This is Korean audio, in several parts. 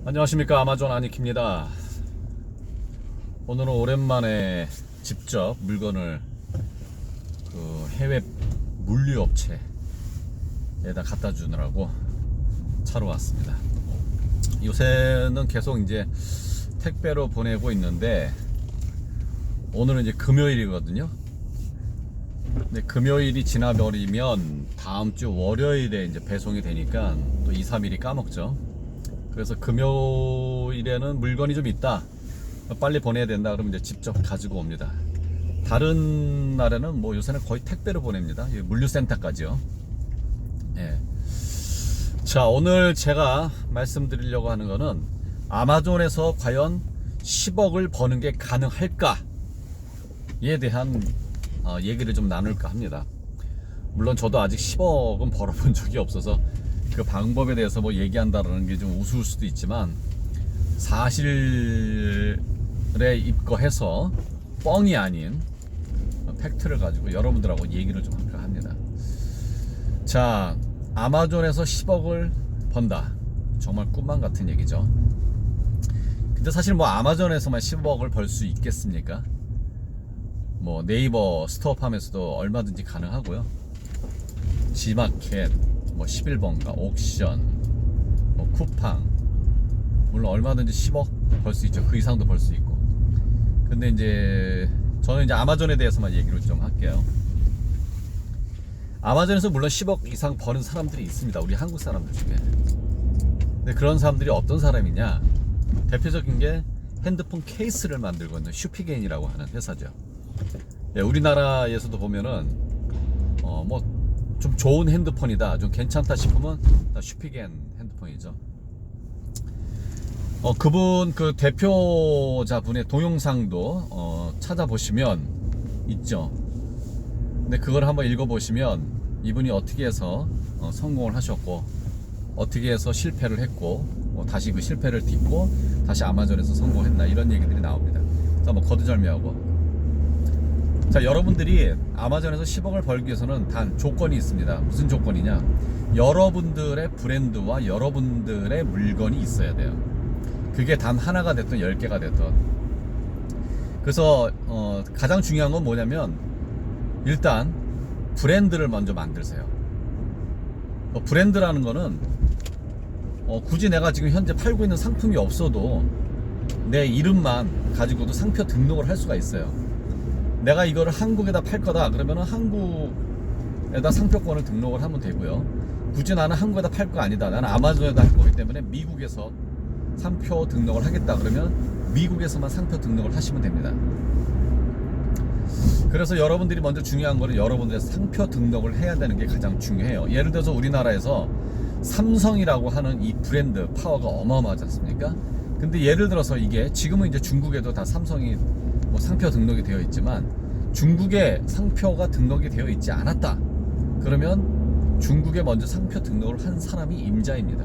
안녕하십니까, 아마존 아니키입니다. 오늘은 오랜만에 직접 물건을 해외 물류업체에다 갖다 주느라고 차로 왔습니다. 요새는 계속 이제 택배로 보내고 있는데 오늘은 이제 금요일이거든요. 근데 금요일이 지나버리면 다음 주 월요일에 이제 배송이 되니까 또 2, 3일이 까먹죠. 그래서 금요일에는 물건이 좀 있다, 빨리 보내야 된다 그러면 이제 직접 가지고 옵니다. 다른 날에는 뭐 요새는 거의 택배로 보냅니다. 물류센터까지요. 예. 자, 오늘 제가 말씀드리려고 하는 거는 아마존에서 과연 10억을 버는 게 가능할까에 대한 얘기를 좀 나눌까 합니다. 물론 저도 아직 10억은 벌어본 적이 없어서 그 방법에 대해서 뭐 얘기한다라는 게 좀 우스울 수도 있지만, 사실에 입거해서 뻥이 아닌 팩트를 가지고 여러분들하고 얘기를 좀 할까 합니다. 자, 아마존에서 10억을 번다, 정말 꿈만 같은 얘기죠. 근데 사실 뭐 아마존에서만 10억을 벌 수 있겠습니까? 뭐 네이버 스토어팜에서도 얼마든지 가능하고요. 지마켓, 뭐 11번가, 옥션, 뭐 쿠팡, 물론 얼마든지 10억 벌 수 있죠. 그 이상도 벌 수 있고. 근데 이제 저는 이제 아마존에 대해서만 얘기를 좀 할게요. 아마존에서 물론 10억 이상 버는 사람들이 있습니다. 우리 한국 사람들 중에. 근데 그런 사람들이 어떤 사람이냐? 대표적인 게 핸드폰 케이스를 만들고 있는 슈피게인이라고 하는 회사죠. 네, 우리나라에서도 보면은 뭐 좀 좋은 핸드폰이다, 좀 괜찮다 싶으면 슈피겐 핸드폰이죠. 그분 그 대표자분의 동영상도 찾아보시면 있죠. 근데 그걸 한번 읽어보시면 이분이 어떻게 해서 성공을 하셨고, 어떻게 해서 실패를 했고, 다시 그 실패를 딛고 다시 아마존에서 성공했나, 이런 얘기들이 나옵니다. 자, 뭐 거두절미하고. 자, 여러분들이 아마존에서 10억을 벌기 위해서는 단 조건이 있습니다. 무슨 조건이냐? 여러분들의 브랜드와 여러분들의 물건이 있어야 돼요. 그게 단 하나가 됐든 10개가 됐든. 그래서 가장 중요한 건 뭐냐면, 일단 브랜드를 먼저 만드세요. 브랜드라는 거는 굳이 내가 지금 현재 팔고 있는 상품이 없어도 내 이름만 가지고도 상표 등록을 할 수가 있어요. 내가 이거를 한국에다 팔 거다 그러면은 한국에다 상표권을 등록을 하면 되고요. 굳이 나는 한국에다 팔 거 아니다, 나는 아마존에다 할 거기 때문에 미국에서 상표 등록을 하겠다 그러면 미국에서만 상표 등록을 하시면 됩니다. 그래서 여러분들이 먼저 중요한 거는 여러분들의 상표 등록을 해야 되는 게 가장 중요해요. 예를 들어서 우리나라에서 삼성이라고 하는 이 브랜드 파워가 어마어마하지 않습니까? 근데 예를 들어서 이게 지금은 이제 중국에도 다 삼성이 뭐 상표 등록이 되어 있지만 중국에 상표가 등록이 되어 있지 않았다 그러면 중국에 먼저 상표 등록을 한 사람이 임자입니다.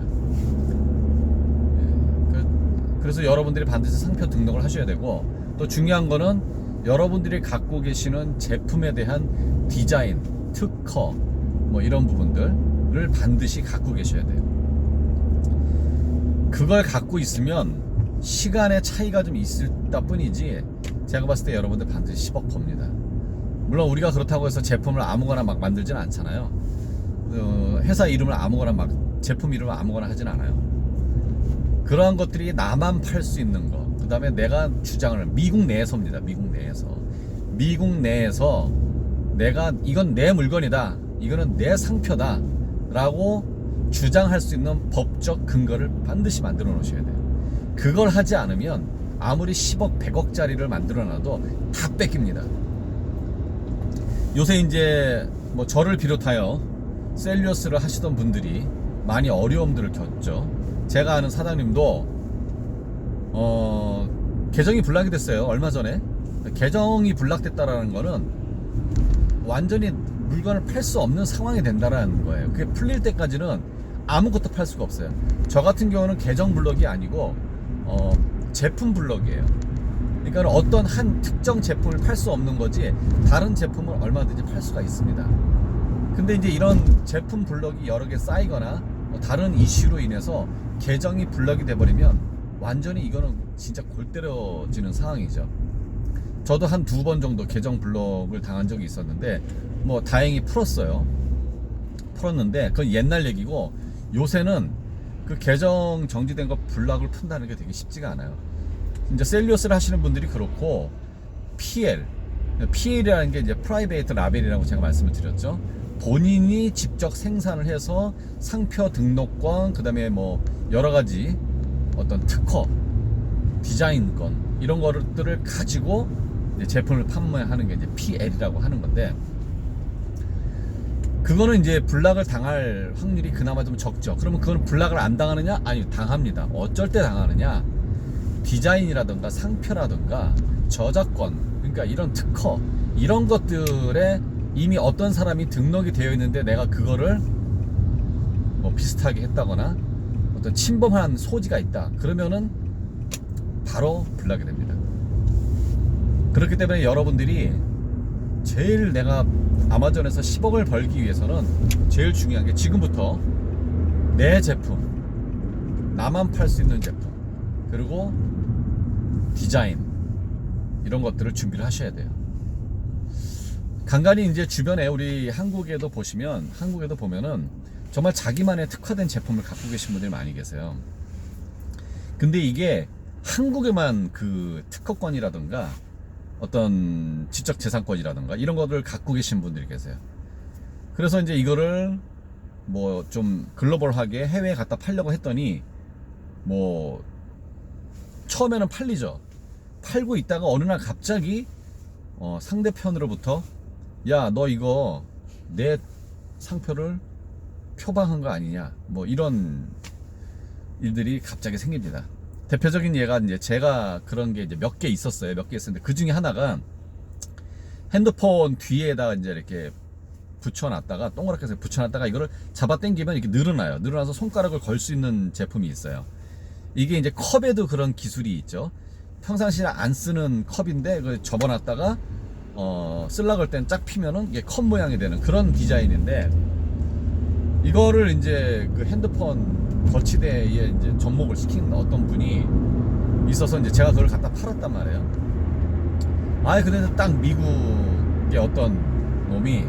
그래서 여러분들이 반드시 상표 등록을 하셔야 되고, 또 중요한 거는 여러분들이 갖고 계시는 제품에 대한 디자인, 특허, 뭐 이런 부분들을 반드시 갖고 계셔야 돼요. 그걸 갖고 있으면 시간의 차이가 좀 있을 뿐이지 제가 봤을 때 여러분들 반드시 10억 법니다. 물론 우리가 그렇다고 해서 제품을 아무거나 막 만들진 않잖아요. 회사 이름을 아무거나 막, 제품 이름을 아무거나 하진 않아요. 그러한 것들이 나만 팔 수 있는 거, 그 다음에 내가 주장을, 미국 내에서입니다. 미국 내에서 내가 이건 내 물건이다, 이거는 내 상표다 라고 주장할 수 있는 법적 근거를 반드시 만들어 놓으셔야 돼요. 그걸 하지 않으면 아무리 10억, 100억짜리를 만들어놔도 다 뺏깁니다. 요새 이제 뭐 저를 비롯하여 셀리어스를 하시던 분들이 많이 어려움들을 겪죠. 제가 아는 사장님도 계정이 블락이 됐어요. 얼마 전에. 계정이 블락됐다라는 거는 완전히 물건을 팔 수 없는 상황이 된다라는 거예요. 그게 풀릴 때까지는 아무것도 팔 수가 없어요. 저 같은 경우는 계정 블럭이 아니고 제품 블럭이에요. 그러니까 어떤 한 특정 제품을 팔 수 없는 거지 다른 제품을 얼마든지 팔 수가 있습니다. 근데 이제 이런 제품 블럭이 여러 개 쌓이거나 뭐 다른 이슈로 인해서 계정이 블럭이 돼버리면 완전히 이거는 진짜 골 때려지는 상황이죠. 저도 한 2번 정도 계정 블럭을 당한 적이 있었는데 뭐 다행히 풀었는데 그건 옛날 얘기고, 요새는 그 계정 정지된 거 블럭을 푼다는 게 되게 쉽지가 않아요. 이제 셀리오스를 하시는 분들이 그렇고, PL이라는 게 이제 프라이베이트 라벨이라고 제가 말씀을 드렸죠. 본인이 직접 생산을 해서 상표 등록권, 그 다음에 뭐 여러 가지 어떤 특허, 디자인권 이런 것들을 가지고 이제 제품을 판매하는 게 이제 PL이라고 하는 건데, 그거는 이제 블락을 당할 확률이 그나마 좀 적죠. 그러면 그건 블락을 안 당하느냐? 아니, 당합니다. 어쩔 때 당하느냐? 디자인이라든가 상표라든가 저작권, 그러니까 이런 특허, 이런 것들에 이미 어떤 사람이 등록이 되어 있는데 내가 그거를 뭐 비슷하게 했다거나 어떤 침범한 소지가 있다, 그러면은 바로 블락이 됩니다. 그렇기 때문에 여러분들이 제일, 내가 아마존에서 10억을 벌기 위해서는 제일 중요한 게 지금부터 내 제품, 나만 팔 수 있는 제품, 그리고 디자인, 이런 것들을 준비를 하셔야 돼요. 간간히 이제 주변에 우리 한국에도 보면은 정말 자기만의 특화된 제품을 갖고 계신 분들이 많이 계세요. 근데 이게 한국에만 그 특허권이라든가 어떤 지적재산권이라든가 이런 것들을 갖고 계신 분들이 계세요. 그래서 이제 이거를 뭐 좀 글로벌하게 해외에 갖다 팔려고 했더니 뭐 처음에는 팔리죠. 팔고 있다가 어느 날 갑자기 상대편으로부터 야, 너 이거 내 상표를 표방한 거 아니냐, 뭐 이런 일들이 갑자기 생깁니다. 대표적인 예가 이제 제가 그런 게 이제 몇 개 있었어요. 몇 개 있었는데 그 중에 하나가 핸드폰 뒤에다가 이제 이렇게 붙여놨다가, 동그랗게 해서 붙여놨다가 이거를 잡아 당기면 이렇게 늘어나요. 늘어나서 손가락을 걸 수 있는 제품이 있어요. 이게 이제 컵에도 그런 기술이 있죠. 평상시에 안 쓰는 컵인데 그걸 접어놨다가 쓰려고 할 땐 쫙 피면은 이게 컵 모양이 되는 그런 디자인인데, 이거를 이제 그 핸드폰 거치대에 이제 접목을 시킨 어떤 분이 있어서 이제 제가 그걸 갖다 팔았단 말이에요. 근데 딱 미국의 어떤 놈이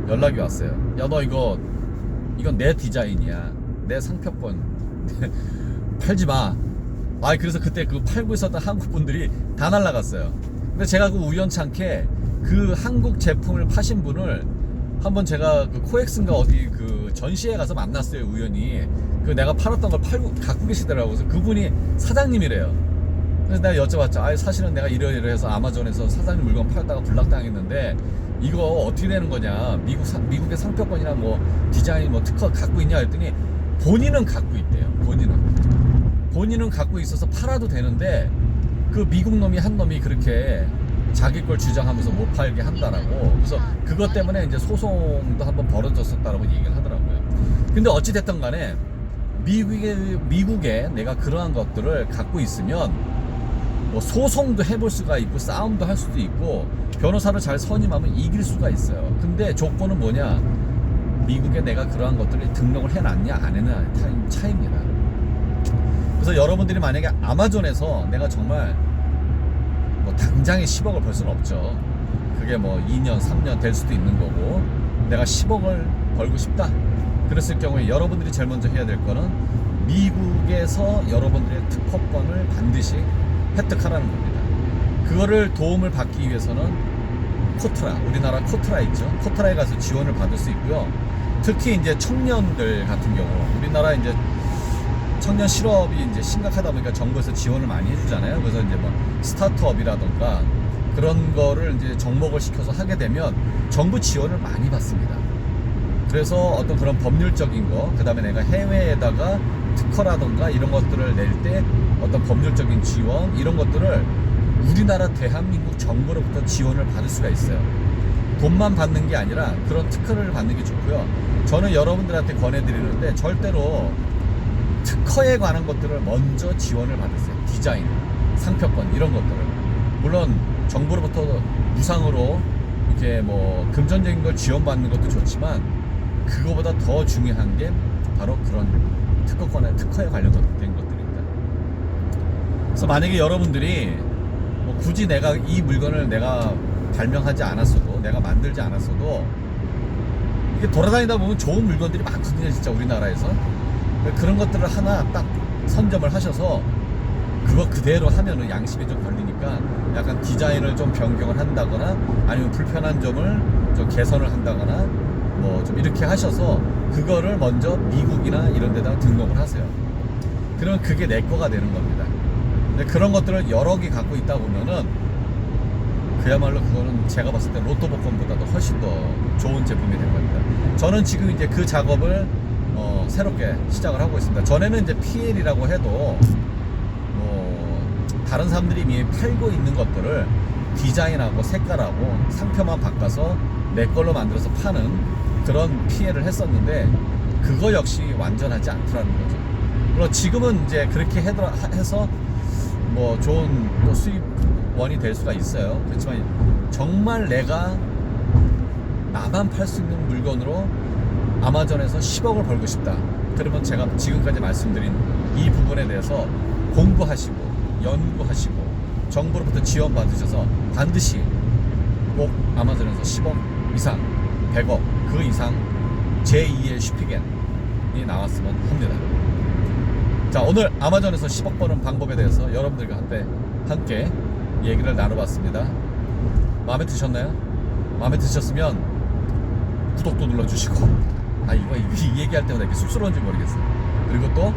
연락이 왔어요. 야, 너 이건 내 디자인이야, 내 상표권 팔지 마. 그래서 그때 그 팔고 있었던 한국 분들이 다 날라갔어요. 근데 제가 그 우연찮게 그 한국 제품을 파신 분을 한번 제가 그 코엑스인가 어디 그 전시회 가서 만났어요, 우연히. 그 내가 팔았던 걸 갖고 계시더라고요. 그래서 그분이 사장님이래요. 그래서 내가 여쭤봤죠. 사실은 내가 이러이러해서 아마존에서 사장님 물건 팔다가 블락당했는데 이거 어떻게 되는 거냐, 미국의 상표권이나 뭐 디자인 뭐 특허 갖고 있냐 했더니 본인은 갖고 있대요. 본인은 갖고 있어서 팔아도 되는데 그 미국 놈이 한 놈이 그렇게 자기 걸 주장하면서 못 팔게 한다라고. 그래서 그것 때문에 이제 소송도 한번 벌어졌었다라고 얘기를 하더라고요. 근데 어찌됐든 간에 미국에 내가 그러한 것들을 갖고 있으면 뭐 소송도 해볼 수가 있고 싸움도 할 수도 있고 변호사를 잘 선임하면 이길 수가 있어요. 근데 조건은 뭐냐, 미국에 내가 그러한 것들을 등록을 해놨냐 안 해놨냐 차이입니다. 그래서 여러분들이 만약에 아마존에서 내가 정말 뭐 당장에 10억을 벌 수는 없죠. 그게 뭐 2년 3년 될 수도 있는 거고, 내가 10억을 벌고 싶다 그랬을 경우에 여러분들이 제일 먼저 해야 될 거는 미국에서 여러분들의 특허권을 반드시 획득하라는 겁니다. 그거를 도움을 받기 위해서는 코트라, 우리나라 코트라 있죠. 코트라에 가서 지원을 받을 수 있고요. 특히 이제 청년들 같은 경우, 우리나라 이제 청년 실업이 이제 심각하다 보니까 정부에서 지원을 많이 해주잖아요. 그래서 이제 뭐 스타트업이라던가 그런 거를 이제 접목을 시켜서 하게 되면 정부 지원을 많이 받습니다. 그래서 어떤 그런 법률적인 거, 그 다음에 내가 해외에다가 특허라던가 이런 것들을 낼 때 어떤 법률적인 지원, 이런 것들을 우리나라 대한민국 정부로부터 지원을 받을 수가 있어요. 돈만 받는 게 아니라 그런 특허를 받는 게 좋고요. 저는 여러분들한테 권해드리는데 절대로 특허에 관한 것들을 먼저 지원을 받으세요. 디자인, 상표권 이런 것들을. 물론 정부로부터 무상으로 이렇게 뭐 금전적인 걸 지원받는 것도 좋지만 그거보다 더 중요한 게 바로 그런 특허에 관련된 것들입니다. 그래서 만약에 여러분들이 뭐 굳이 내가 이 물건을 내가 발명하지 않았어도, 내가 만들지 않았어도 이게 돌아다니다 보면 좋은 물건들이 많거든요, 진짜 우리나라에서. 그런 것들을 하나 딱 선점을 하셔서 그거 그대로 하면은 양심이 좀 걸리니까 약간 디자인을 좀 변경을 한다거나 아니면 불편한 점을 좀 개선을 한다거나 뭐 좀 이렇게 하셔서 그거를 먼저 미국이나 이런 데다가 등록을 하세요. 그러면 그게 내 거가 되는 겁니다. 근데 그런 것들을 여러 개 갖고 있다 보면은 그야말로 그거는 제가 봤을 때 로또 복권보다도 훨씬 더 좋은 제품이 될 겁니다. 저는 지금 이제 그 작업을 새롭게 시작을 하고 있습니다. 전에는 이제 PL이라고 해도 다른 사람들이 이미 팔고 있는 것들을 디자인하고 색깔하고 상표만 바꿔서 내 걸로 만들어서 파는 그런 PL을 했었는데 그거 역시 완전하지 않더라는 거죠. 물론 지금은 이제 그렇게 해서 뭐 좋은 뭐 수입원이 될 수가 있어요. 그렇지만 정말 내가 나만 팔 수 있는 물건으로 아마존에서 10억을 벌고 싶다. 그러면 제가 지금까지 말씀드린 이 부분에 대해서 공부하시고 연구하시고 정부로부터 지원 받으셔서 반드시 꼭 아마존에서 10억 이상, 100억 그 이상 제2의 슈피겐이 나왔으면 합니다. 자, 오늘 아마존에서 10억 버는 방법에 대해서 여러분들과 함께 얘기를 나눠봤습니다. 마음에 드셨나요? 마음에 드셨으면 구독도 눌러주시고 이 얘기할 때마다 이렇게 쑥스러운지 모르겠어요. 그리고 또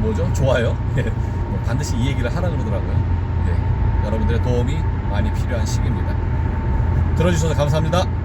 뭐죠? 좋아요. 반드시 이 얘기를 하라 그러더라고요. 여러분들의 도움이 많이 필요한 시기입니다. 들어주셔서 감사합니다.